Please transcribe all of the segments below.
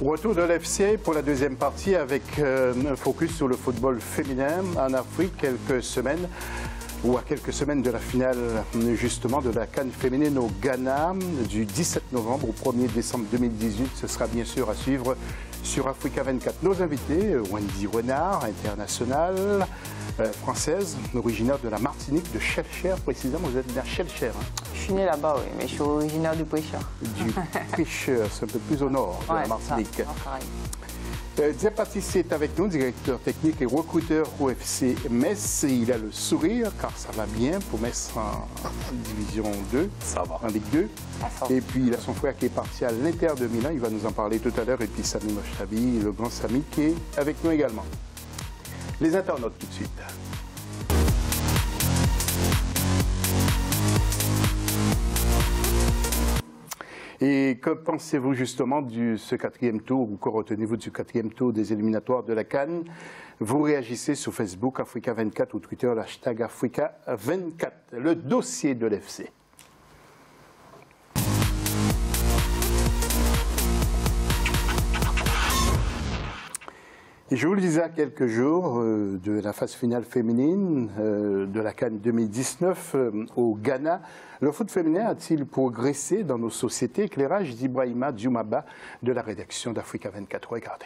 Retour de l'FC pour la deuxième partie avec un focus sur le football féminin en Afrique, quelques semaines de la finale justement de la CAN féminine au Ghana du 17 novembre au 1er décembre 2018. Ce sera bien sûr à suivre sur Africa 24. Nos invités, Wendy Renard, internationale française, originaire de la Martinique, de Chelcher précisément. Vous êtes de Chelcher, hein? Je suis né là-bas, oui, mais je suis originaire du Prêcheur. Du Prêcheur, c'est un peu plus au nord de la Martinique. Diapatis est avec nous, directeur technique et recruteur au FC Metz. Il a le sourire car ça va bien pour Metz en division 2, ça va. En Ligue 2. Et puis il a son frère qui est parti à l'Inter de Milan, il va nous en parler tout à l'heure. Et puis Sami Mochtabi, le grand Sami qui est avec nous également. Les internautes tout de suite. Et que pensez-vous justement de ce quatrième tour, ou que retenez-vous du quatrième tour des éliminatoires de la CAN? Vous réagissez sur Facebook, Africa 24 ou Twitter, l'hashtag Africa 24. Le dossier de l'FC. Et je vous le disais à quelques jours de la phase finale féminine de la CAN 2019 au Ghana. Le foot féminin a-t-il progressé dans nos sociétés? Éclairage d'Ibrahima Dioumaba de la rédaction d'Africa 24. Regardez.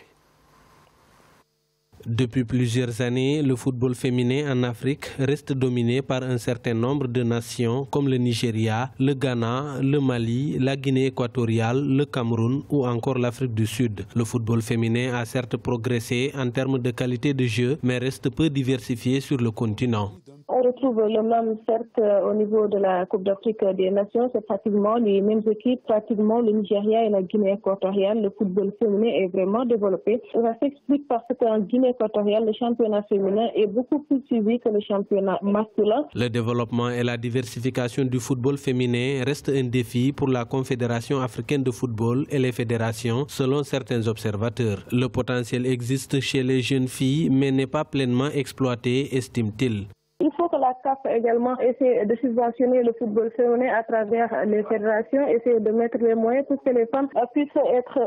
Depuis plusieurs années, le football féminin en Afrique reste dominé par un certain nombre de nations comme le Nigeria, le Ghana, le Mali, la Guinée équatoriale, le Cameroun ou encore l'Afrique du Sud. Le football féminin a certes progressé en termes de qualité de jeu, mais reste peu diversifié sur le continent. On retrouve le même, certes, au niveau de la Coupe d'Afrique des Nations, c'est pratiquement les mêmes équipes, pratiquement le Nigeria et la Guinée équatoriale. Le football féminin est vraiment développé. Ça s'explique parce qu'en Guinée équatoriale, le championnat féminin est beaucoup plus suivi que le championnat masculin. Le développement et la diversification du football féminin restent un défi pour la Confédération africaine de football et les fédérations, selon certains observateurs. Le potentiel existe chez les jeunes filles, mais n'est pas pleinement exploité, estime-t-il. Il faut que la CAF également essaie de subventionner le football féminin à travers les fédérations, essayer de mettre les moyens pour que les femmes puissent être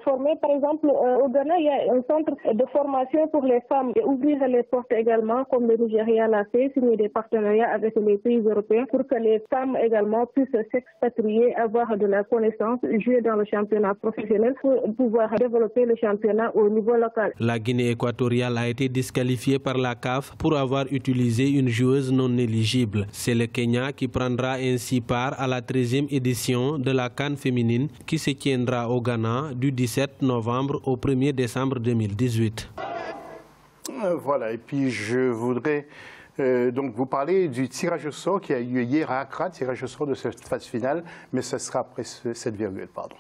formées. Par exemple, au Ghana, il y a un centre de formation pour les femmes et ouvrir les portes également, comme le Nigeria l'a fait, signer des partenariats avec les pays européens pour que les femmes également puissent s'expatrier, avoir de la connaissance, jouer dans le championnat professionnel pour pouvoir développer le championnat au niveau local. La Guinée équatoriale a été disqualifiée par la CAF pour avoir utilisé une joueuse non éligible. C'est le Kenya qui prendra ainsi part à la 13e édition de la CAN féminine qui se tiendra au Ghana du 17 novembre au 1er décembre 2018. Voilà, et puis je voudrais donc vous parler du tirage au sort qui a eu lieu hier à Accra, tirage au sort de cette phase finale, mais ce sera après cette virgule, pardon.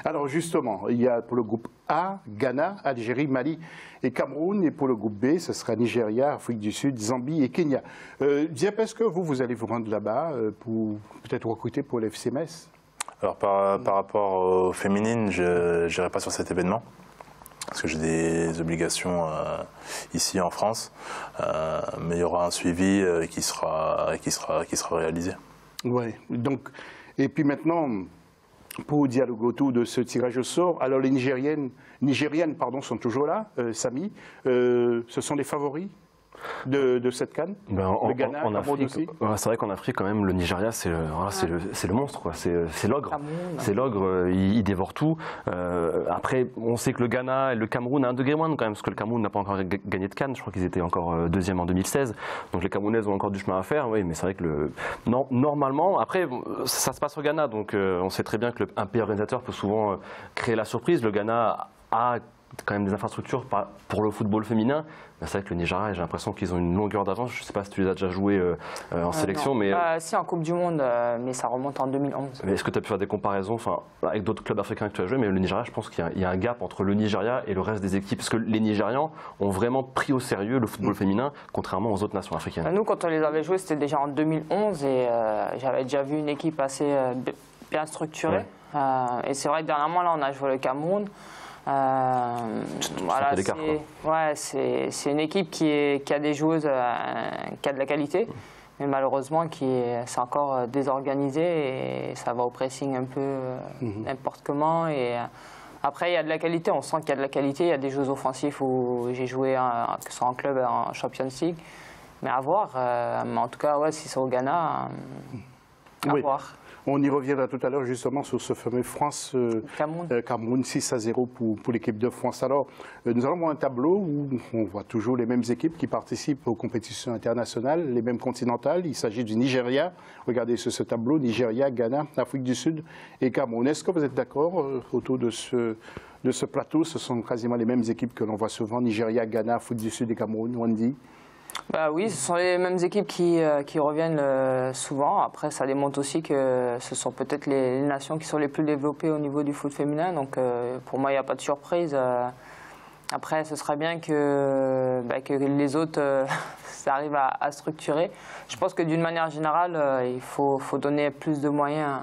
Alors justement, il y a pour le groupe A, Ghana, Algérie, Mali et Cameroun. Et pour le groupe B, ce sera Nigeria, Afrique du Sud, Zambie et Kenya. Diep, est-ce que vous allez vous rendre là-bas pour peut-être recruter pour l'FC Metz? Alors par rapport aux féminines, je n'irai pas sur cet événement. Parce que j'ai des obligations ici en France. Mais il y aura un suivi qui sera réalisé. Oui, donc, et puis maintenant, pour dialoguer autour de ce tirage au sort, alors les Nigériennes sont toujours là, Sami. Ce sont les favoris de cette CAN, le Ghana, en Afrique, c'est vrai qu'en Afrique, quand même, le Nigeria, c'est le monstre, c'est l'ogre. C'est l'ogre, il dévore tout. Après, on sait que le Ghana et le Cameroun a un degré moindre quand même, parce que le Cameroun n'a pas encore gagné de CAN. Je crois qu'ils étaient encore deuxième en 2016. Donc les Camerounaises ont encore du chemin à faire. Oui, mais c'est vrai que normalement, après, ça se passe au Ghana. Donc on sait très bien qu'un pays organisateur peut souvent créer la surprise. Le Ghana a quand même des infrastructures pour le football féminin. C'est vrai que le Nigeria, j'ai l'impression qu'ils ont une longueur d'avance. Je ne sais pas si tu les as déjà joués en sélection. Mais si, en Coupe du Monde, mais ça remonte en 2011. Est-ce que tu as pu faire des comparaisons avec d'autres clubs africains que tu as joués? Mais le Nigeria, je pense qu'il y a un gap entre le Nigeria et le reste des équipes. Parce que les Nigérians ont vraiment pris au sérieux le football féminin, contrairement aux autres nations africaines. Nous, quand on les avait joués, c'était déjà en 2011. Et j'avais déjà vu une équipe assez bien structurée. Ouais. Et c'est vrai que dernièrement, là, on a joué le Cameroun. Voilà, c'est une équipe qui a des joueuses qui a de la qualité. mais malheureusement c'est encore désorganisé et ça va au pressing un peu n'importe comment. Et après, il y a de la qualité, on sent qu'il y a de la qualité, il y a des jeux offensifs où j'ai joué, que ce soit en club, en Champions League, mais à voir. Mais en tout cas, ouais, si c'est au Ghana, à voir. On y reviendra tout à l'heure justement sur ce fameux France-Cameroun 6-0 pour l'équipe de France. Alors, nous allons voir un tableau où on voit toujours les mêmes équipes qui participent aux compétitions internationales, les mêmes continentales. Il s'agit du Nigeria. Regardez ce tableau, Nigeria, Ghana, Afrique du Sud et Cameroun. Est-ce que vous êtes d'accord autour de ce plateau? Ce sont quasiment les mêmes équipes que l'on voit souvent, Nigeria, Ghana, Afrique du Sud et Cameroun, Wendy? Oui, ce sont les mêmes équipes qui reviennent souvent. Après, ça démontre aussi que ce sont peut-être les nations qui sont les plus développées au niveau du foot féminin. Donc, pour moi, il n'y a pas de surprise. Après, ce serait bien que les autres ça arrive à structurer. Je pense que d'une manière générale, il faut donner plus de moyens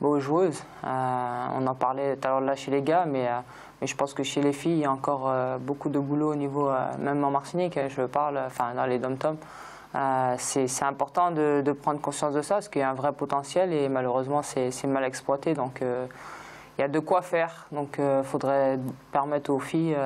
aux joueuses. On en parlait tout à l'heure là chez les gars, mais je pense que chez les filles, il y a encore beaucoup de boulot au niveau, même en Martinique, je parle, dans les dom-toms. C'est important de prendre conscience de ça, parce qu'il y a un vrai potentiel et malheureusement, c'est mal exploité. Donc, il y a de quoi faire. Donc, il faudrait permettre aux filles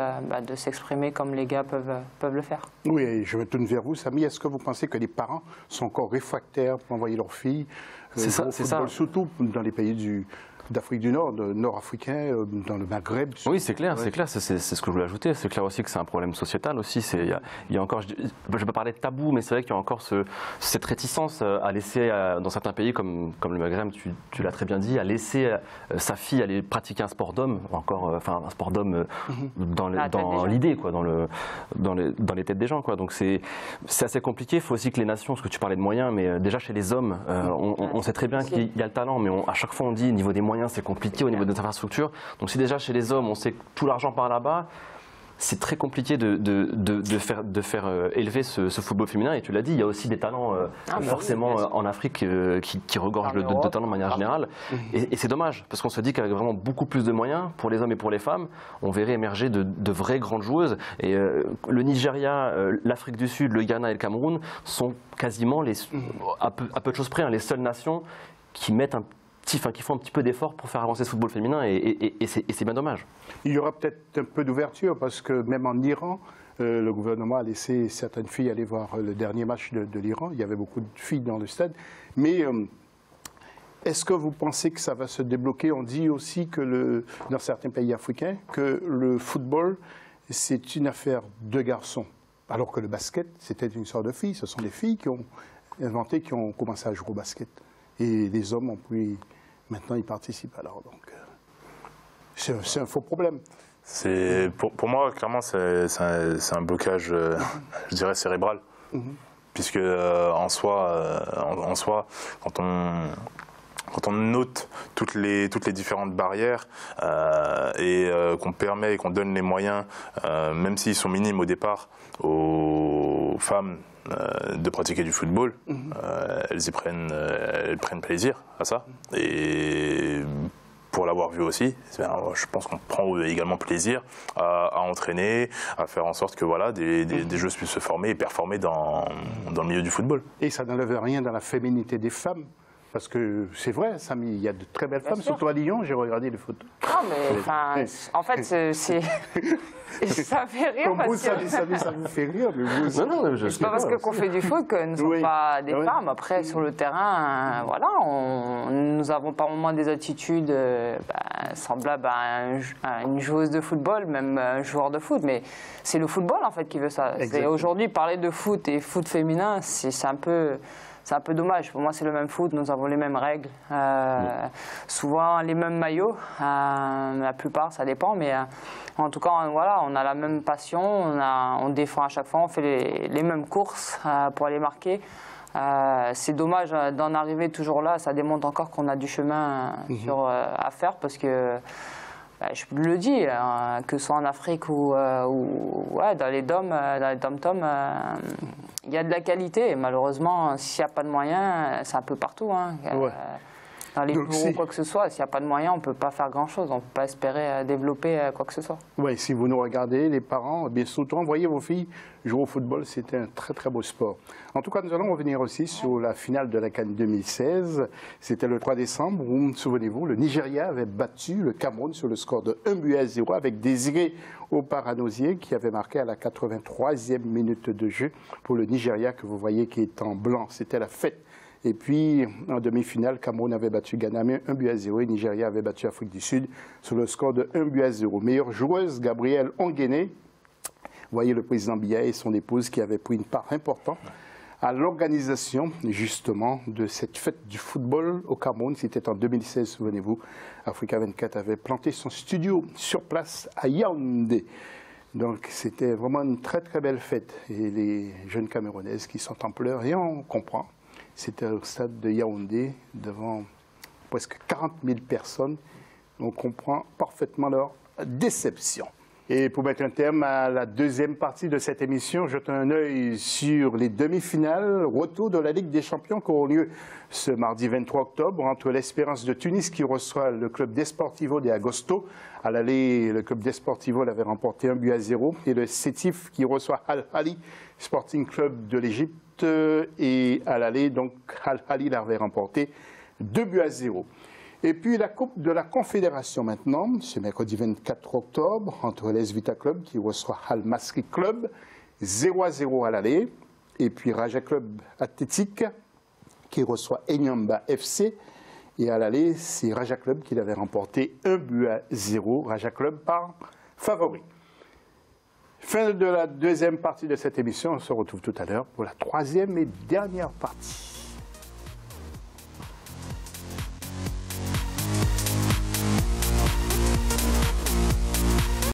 de s'exprimer comme les gars peuvent le faire. Oui, et je me tourne vers vous, Samy. Est-ce que vous pensez que les parents sont encore réfractaires pour envoyer leurs filles c'est ça. Surtout dans les pays d'Afrique du Nord, nord-africain, dans le Maghreb. Oui, c'est clair, c'est clair, c'est ce que je voulais ajouter. C'est clair aussi que c'est un problème sociétal aussi. Il y a encore, je ne vais pas parler de tabou, mais c'est vrai qu'il y a encore cette réticence à laisser, dans certains pays comme le Maghreb, tu l'as très bien dit, à laisser sa fille aller pratiquer un sport d'homme, un sport d'homme dans l'idée, quoi, dans les têtes des gens, quoi. Donc c'est assez compliqué. Il faut aussi que les nations, parce que tu parlais de moyens, mais déjà chez les hommes, on sait très bien qu'il y a le talent, mais à chaque fois on dit niveau des moyens, c'est compliqué au niveau des infrastructures. Donc si déjà chez les hommes, on sait que tout l'argent part là-bas, c'est très compliqué de faire élever ce football féminin. Et tu l'as dit, il y a aussi des talents forcément en Afrique qui regorgent de talents de manière générale. Et c'est dommage, parce qu'on se dit qu'avec vraiment beaucoup plus de moyens, pour les hommes et pour les femmes, on verrait émerger de vraies grandes joueuses. Et le Nigeria, l'Afrique du Sud, le Ghana et le Cameroun sont quasiment, à peu de choses près, les seules nations qui font un petit peu d'effort pour faire avancer ce football féminin et c'est bien dommage. Il y aura peut-être un peu d'ouverture parce que même en Iran, le gouvernement a laissé certaines filles aller voir le dernier match de l'Iran. Il y avait beaucoup de filles dans le stade. Mais est-ce que vous pensez que ça va se débloquer? On dit aussi que dans certains pays africains, que le football, c'est une affaire de garçons. Alors que le basket, c'était une sorte de filles. Ce sont des filles qui ont inventé, qui ont commencé à jouer au basket. Et les hommes ont pu... Maintenant, ils participent alors. Donc, c'est un faux problème. Pour moi, clairement, c'est un blocage, je dirais, cérébral. Puisque, en soi, quand on note toutes les différentes barrières et qu'on permet et qu'on donne les moyens, même s'ils sont minimes au départ, aux femmes de pratiquer du football, elles prennent plaisir à ça. Et pour l'avoir vu aussi, je pense qu'on prend également plaisir à entraîner, à faire en sorte que voilà, des joueuses puissent se former et performer dans le milieu du football. Et ça n'enlève rien dans la féminité des femmes. Parce que c'est vrai, Samy, il y a de très belles femmes, surtout à Lyon, j'ai regardé les photos. Ah, mais en fait, ça fait rire. Comme vous, ça vous fait rire, mais vous aussi. Non, c'est pas parce qu'on fait du foot que nous ne sommes pas des femmes. Après, sur le terrain, voilà, nous avons par moments des attitudes semblables à une joueuse de football, même un joueur de foot. Mais c'est le football, en fait, qui veut ça. Aujourd'hui, parler de foot et foot féminin, c'est un peu... C'est un peu dommage. Pour moi, c'est le même foot. Nous avons les mêmes règles. Souvent, les mêmes maillots. La plupart, ça dépend. Mais en tout cas, voilà, on a la même passion. On défend à chaque fois. On fait les mêmes courses pour aller marquer. C'est dommage d'en arriver toujours là. Ça démontre encore qu'on a du chemin à faire parce que... je le dis, que ce soit en Afrique ou dans les dom-toms, il y a de la qualité. Et malheureusement, s'il n'y a pas de moyens, c'est un peu partout. dans les bureaux ou quoi que ce soit. S'il n'y a pas de moyens, on ne peut pas faire grand-chose. On ne peut pas espérer développer quoi que ce soit. Oui, si vous nous regardez, les parents, bien surtout, envoyez vos filles jouer au football. C'était un très, très beau sport. En tout cas, nous allons revenir aussi sur la finale de la CAN 2016. C'était le 3 décembre où, souvenez-vous, le Nigeria avait battu le Cameroun sur le score de 1-0 avec Désiré Oparanosier qui avait marqué à la 83e minute de jeu pour le Nigeria que vous voyez qui est en blanc. C'était la fête. Et puis, en demi-finale, Cameroun avait battu Ghana 1-0 et Nigeria avait battu Afrique du Sud sur le score de 1-0. Meilleure joueuse, Gabrielle Onguéné. Vous voyez le président Biya et son épouse qui avaient pris une part importante à l'organisation, justement, de cette fête du football au Cameroun. C'était en 2016, souvenez-vous. Africa 24 avait planté son studio sur place à Yaoundé. Donc, c'était vraiment une très, très belle fête. Et les jeunes Camerounaises qui sont en pleurs, et on comprend. C'était au stade de Yaoundé, devant presque 40 000 personnes. On comprend parfaitement leur déception. Et pour mettre un terme à la deuxième partie de cette émission, jetons un œil sur les demi-finales, retour de la Ligue des Champions qui auront lieu ce mardi 23 octobre entre l'Espérance de Tunis qui reçoit le club Desportivo de Agosto. À l'aller, le club Desportivo l'avait remporté 1-0 et le Sétif qui reçoit Al-Ahly Sporting Club de l'Égypte et à l'aller, donc Al-Ahly l'avait remporté 2-0. Et puis la Coupe de la Confédération maintenant, ce mercredi 24 octobre, entre l'AS Vita Club qui reçoit Al Masry Club, 0-0 à l'aller. Et puis Raja Club Athlétique qui reçoit Enyamba FC. Et à l'aller, c'est Raja Club qui l'avait remporté 1-0. Raja Club par favori. Fin de la deuxième partie de cette émission. On se retrouve tout à l'heure pour la troisième et dernière partie.